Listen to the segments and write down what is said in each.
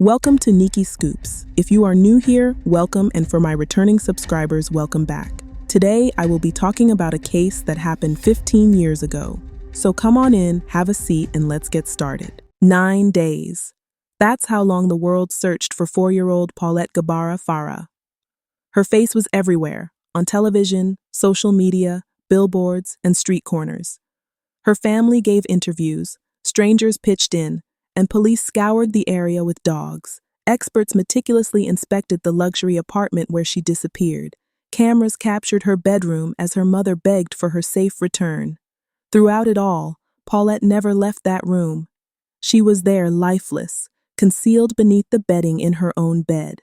Welcome to Nikki Scoops. If you are new here, welcome, and for my returning subscribers, welcome back. Today, I will be talking about a case that happened 15 years ago. So come on in, have a seat, and let's get started. 9 days. That's how long the world searched for 4-year-old Paulette Gabara Farah. Her face was everywhere, on television, social media, billboards, and street corners. Her family gave interviews, strangers pitched in, and police scoured the area with dogs. Experts meticulously inspected the luxury apartment where she disappeared. Cameras captured her bedroom as her mother begged for her safe return. Throughout it all, Paulette never left that room. She was there lifeless, concealed beneath the bedding in her own bed.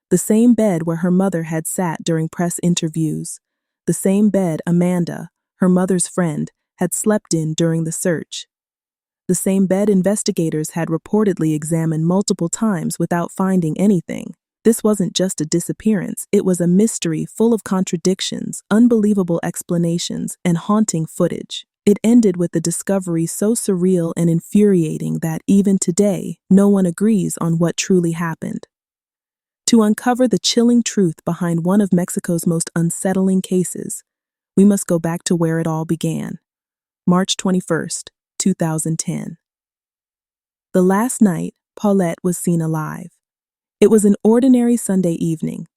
The same bed where her mother had sat during press interviews. The same bed Amanda, her mother's friend, had slept in during the search. The same bed investigators had reportedly examined multiple times without finding anything. This wasn't just a disappearance, it was a mystery full of contradictions, unbelievable explanations, and haunting footage. It ended with a discovery so surreal and infuriating that even today, no one agrees on what truly happened. To uncover the chilling truth behind one of Mexico's most unsettling cases, we must go back to where it all began. March 21st, 2010. The last night, Paulette was seen alive. It was an ordinary Sunday evening.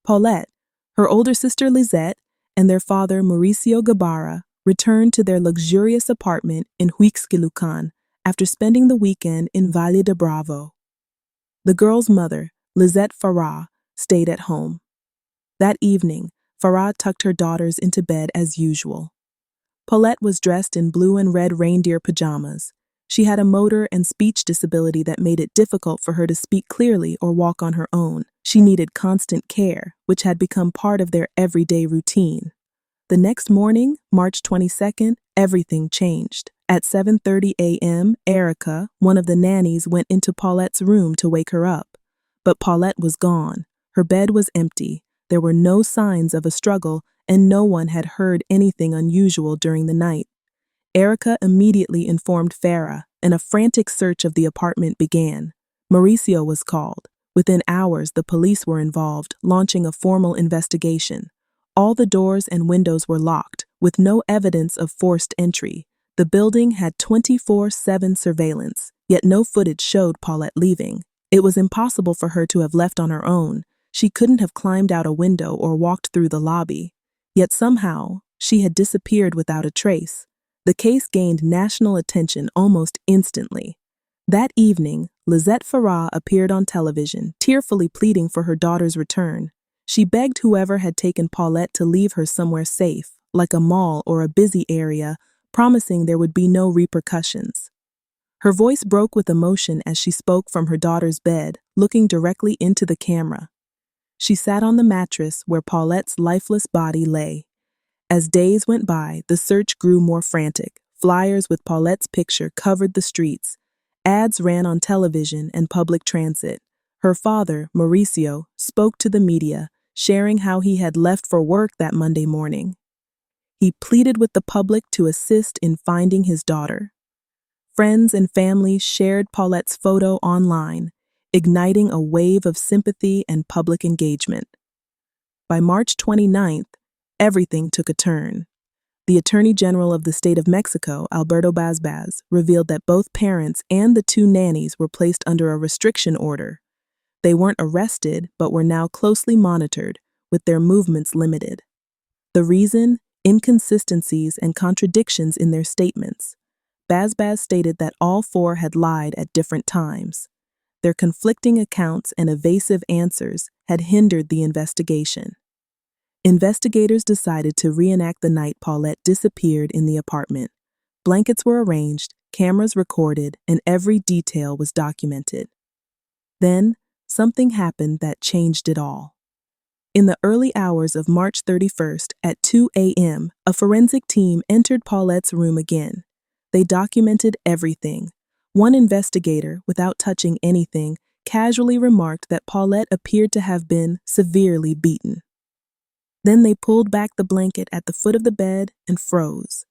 Paulette, her older sister Lisette, and their father Mauricio Gabara returned to their luxurious apartment in Huixquilucan after spending the weekend in Valle de Bravo. The girl's mother, Lisette Farah, stayed at home. That evening, Farah tucked her daughters into bed as usual. Paulette was dressed in blue and red reindeer pajamas. She had a motor and speech disability that made it difficult for her to speak clearly or walk on her own. She needed constant care, which had become part of their everyday routine. The next morning, March 22nd, everything changed. At 7:30 a.m., Erica, one of the nannies, went into Paulette's room to wake her up. But Paulette was gone. Her bed was empty. There were no signs of a struggle, and no one had heard anything unusual during the night. Erica immediately informed Farah, and a frantic search of the apartment began. Mauricio was called. Within hours, the police were involved, launching a formal investigation. All the doors and windows were locked, with no evidence of forced entry. The building had 24/7 surveillance, yet no footage showed Paulette leaving. It was impossible for her to have left on her own. She couldn't have climbed out a window or walked through the lobby. Yet somehow, she had disappeared without a trace. The case gained national attention almost instantly. That evening, Lisette Farah appeared on television, tearfully pleading for her daughter's return. She begged whoever had taken Paulette to leave her somewhere safe, like a mall or a busy area, promising there would be no repercussions. Her voice broke with emotion as she spoke from her daughter's bed, looking directly into the camera. She sat on the mattress where Paulette's lifeless body lay. As days went by, the search grew more frantic. Flyers with Paulette's picture covered the streets. Ads ran on television and public transit. Her father, Mauricio, spoke to the media, sharing how he had left for work that Monday morning. He pleaded with the public to assist in finding his daughter. Friends and family shared Paulette's photo online, igniting a wave of sympathy and public engagement. By March 29th, everything took a turn. The Attorney General of the State of Mexico, Alberto Bazbaz, revealed that both parents and the 2 nannies were placed under a restriction order. They weren't arrested, but were now closely monitored, with their movements limited. The reason? Inconsistencies and contradictions in their statements. Bazbaz stated that all 4 had lied at different times. Their conflicting accounts and evasive answers had hindered the investigation. Investigators decided to reenact the night Paulette disappeared in the apartment. Blankets were arranged, cameras recorded, and every detail was documented. Then, something happened that changed it all. In the early hours of March 31st at 2 a.m., a forensic team entered Paulette's room again. They documented everything. One investigator, without touching anything, casually remarked that Paulette appeared to have been severely beaten. Then they pulled back the blanket at the foot of the bed and froze.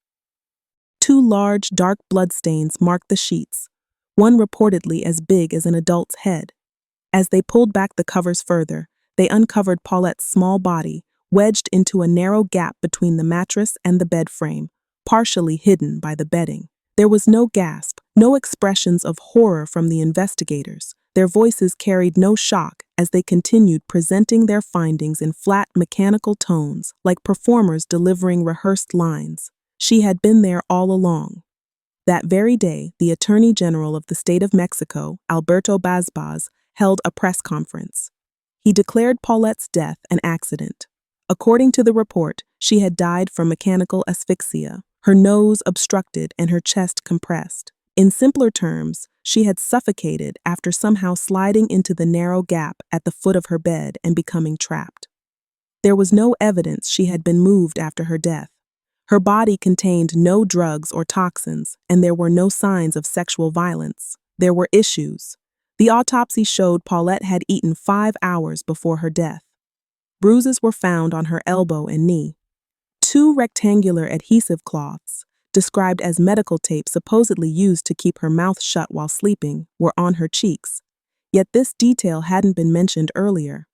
2 large, dark bloodstains marked the sheets, one reportedly as big as an adult's head. As they pulled back the covers further, they uncovered Paulette's small body, wedged into a narrow gap between the mattress and the bed frame, partially hidden by the bedding. There was no gasp, no expressions of horror from the investigators. Their voices carried no shock as they continued presenting their findings in flat, mechanical tones, like performers delivering rehearsed lines. She had been there all along. That very day, the Attorney General of the state of Mexico, Alberto Bazbaz, held a press conference. He declared Paulette's death an accident. According to the report, she had died from mechanical asphyxia, her nose obstructed and her chest compressed. In simpler terms, she had suffocated after somehow sliding into the narrow gap at the foot of her bed and becoming trapped. There was no evidence she had been moved after her death. Her body contained no drugs or toxins, and there were no signs of sexual violence. There were issues. The autopsy showed Paulette had eaten 5 hours before her death. Bruises were found on her elbow and knee. 2 rectangular adhesive cloths, described as medical tape supposedly used to keep her mouth shut while sleeping, were on her cheeks. Yet this detail hadn't been mentioned earlier.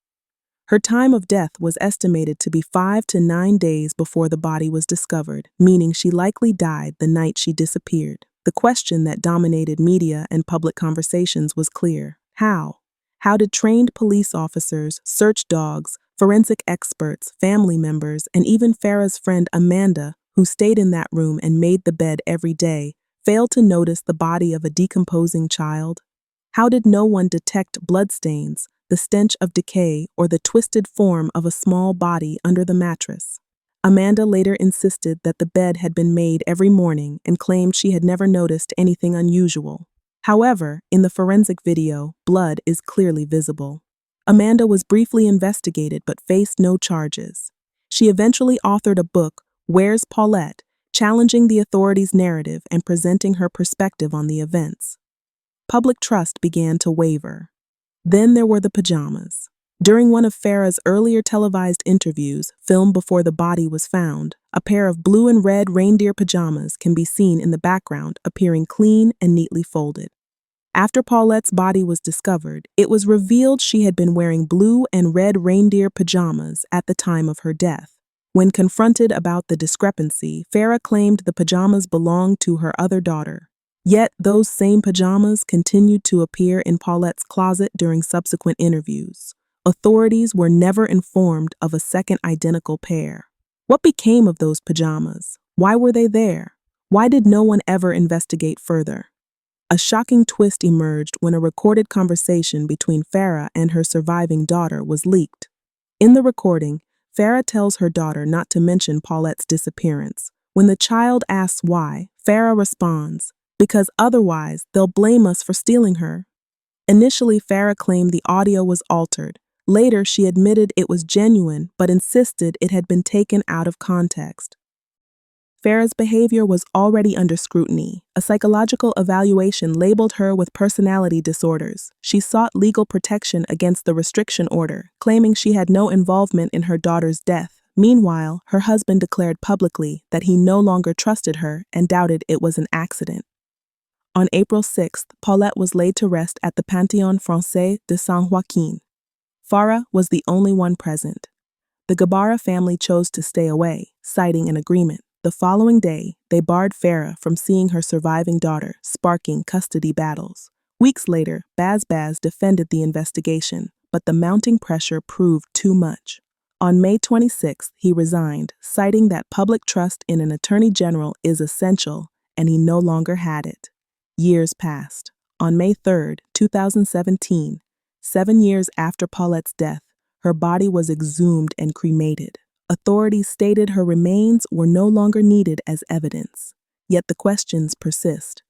Her time of death was estimated to be 5 to 9 days before the body was discovered, meaning she likely died the night she disappeared. The question that dominated media and public conversations was clear. How? How did trained police officers, search dogs, forensic experts, family members, and even Farah's friend Amanda, who stayed in that room and made the bed every day, fail to notice the body of a decomposing child? How did no one detect bloodstains, the stench of decay, or the twisted form of a small body under the mattress? Amanda later insisted that the bed had been made every morning and claimed she had never noticed anything unusual. However, in the forensic video, blood is clearly visible. Amanda was briefly investigated but faced no charges. She eventually authored a book, Where's Paulette?, challenging the authorities' narrative and presenting her perspective on the events. Public trust began to waver. Then there were the pajamas. During one of Farah's earlier televised interviews, filmed before the body was found, a pair of blue and red reindeer pajamas can be seen in the background, appearing clean and neatly folded. After Paulette's body was discovered, it was revealed she had been wearing blue and red reindeer pajamas at the time of her death. When confronted about the discrepancy, Farah claimed the pajamas belonged to her other daughter. Yet those same pajamas continued to appear in Paulette's closet during subsequent interviews. Authorities were never informed of a second identical pair. What became of those pajamas? Why were they there? Why did no one ever investigate further? A shocking twist emerged when a recorded conversation between Farah and her surviving daughter was leaked. In the recording, Farah tells her daughter not to mention Paulette's disappearance. When the child asks why, Farah responds, "Because otherwise they'll blame us for stealing her." Initially, Farah claimed the audio was altered. Later, she admitted it was genuine, but insisted it had been taken out of context. Farah's behavior was already under scrutiny. A psychological evaluation labeled her with personality disorders. She sought legal protection against the restriction order, claiming she had no involvement in her daughter's death. Meanwhile, her husband declared publicly that he no longer trusted her and doubted it was an accident. On April 6th, Paulette was laid to rest at the Panthéon Français de Saint-Joaquin. Farah was the only one present. The Gabara family chose to stay away, citing an agreement. The following day, they barred Farah from seeing her surviving daughter, sparking custody battles. Weeks later, Bazbaz defended the investigation, but the mounting pressure proved too much. On May 26th, he resigned, citing that public trust in an attorney general is essential, and he no longer had it. Years passed. On May 3rd, 2017, 7 years after Paulette's death, her body was exhumed and cremated. Authorities stated her remains were no longer needed as evidence. Yet the questions persist.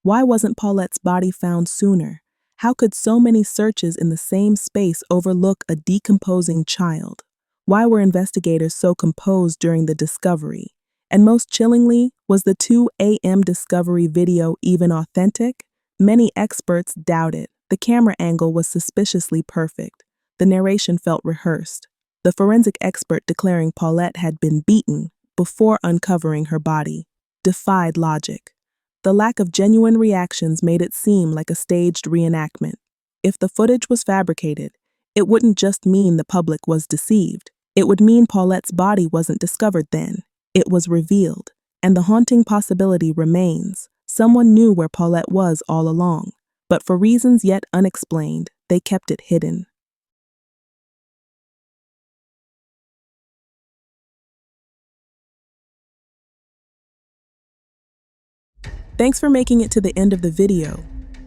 Why wasn't Paulette's body found sooner? How could so many searches in the same space overlook a decomposing child? Why were investigators so composed during the discovery? And most chillingly, was the 2 a.m. discovery video even authentic? Many experts doubted. The camera angle was suspiciously perfect. The narration felt rehearsed. The forensic expert declaring Paulette had been beaten before uncovering her body defied logic. The lack of genuine reactions made it seem like a staged reenactment. If the footage was fabricated, it wouldn't just mean the public was deceived. It would mean Paulette's body wasn't discovered then. It was revealed, and the haunting possibility remains. Someone knew where Paulette was all along, but for reasons yet unexplained, they kept it hidden. Thanks for making it to the end of the video.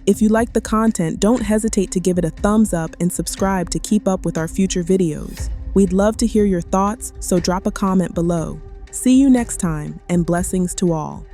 If you like the content, don't hesitate to give it a thumbs up and subscribe to keep up with our future videos. We'd love to hear your thoughts, so drop a comment below. See you next time, and blessings to all.